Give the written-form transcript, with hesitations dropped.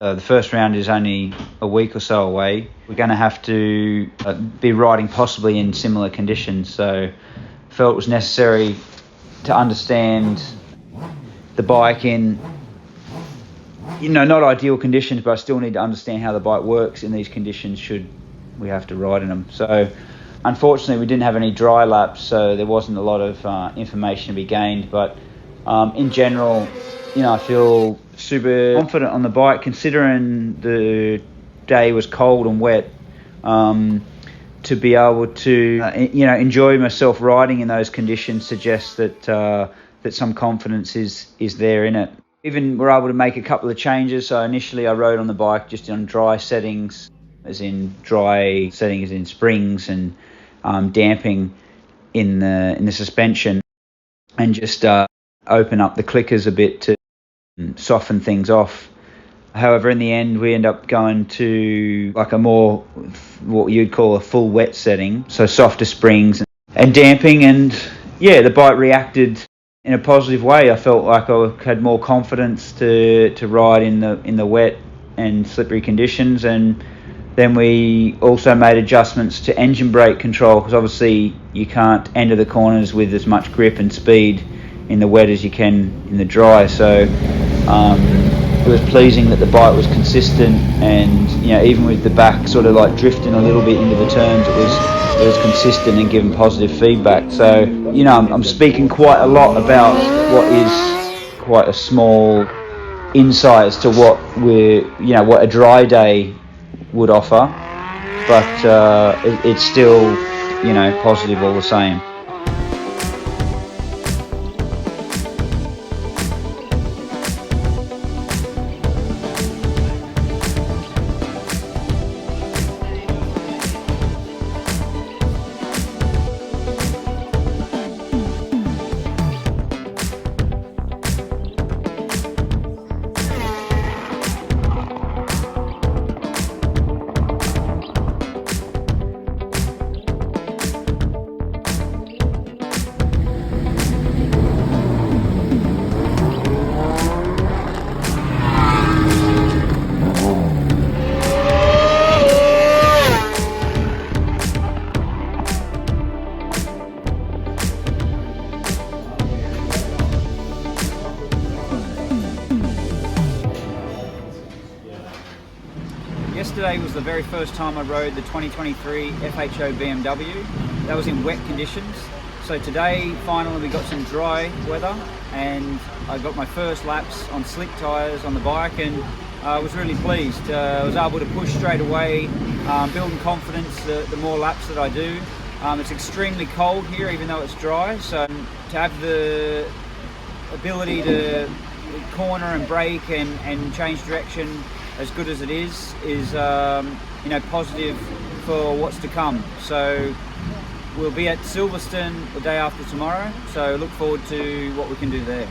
The first round is only a week or so away. We're going to have to be riding possibly in similar conditions, so felt it was necessary to understand the bike in, not ideal conditions, but I still need to understand how the bike works in these conditions should we have to ride in them. So unfortunately we didn't have any dry laps, so there wasn't a lot of information to be gained, but in general, I feel super confident on the bike considering the day was cold and wet, to be able to enjoy myself riding in those conditions suggests that some confidence is there in it. Even we're able to make a couple of changes. So initially I rode on the bike just on dry settings, as in springs and damping in the suspension, and just open up the clickers a bit to soften things off. However, in the end, we end up going to like a more, what you'd call a full wet setting, so softer springs and damping, and the bike reacted in a positive way. I felt like I had more confidence to ride in the wet and slippery conditions, and then we also made adjustments to engine brake control, because obviously you can't enter the corners with as much grip and speed in the wet as you can in the dry. So it was pleasing that the bike was consistent, and even with the back sort of like drifting a little bit into the turns, it was consistent and giving positive feedback. So I'm speaking quite a lot about what is quite a small insight as to what what a dry day would offer, but it's still positive all the same. Yesterday was the very first time I rode the 2023 FHO BMW. That was in wet conditions. So today, finally, we got some dry weather, and I got my first laps on slick tyres on the bike, and I was really pleased. I was able to push straight away, building confidence the more laps that I do. It's extremely cold here, even though it's dry, so to have the ability to corner and brake and change direction as good as it is positive for what's to come. So we'll be at Silverstone the day after tomorrow, so look forward to what we can do there.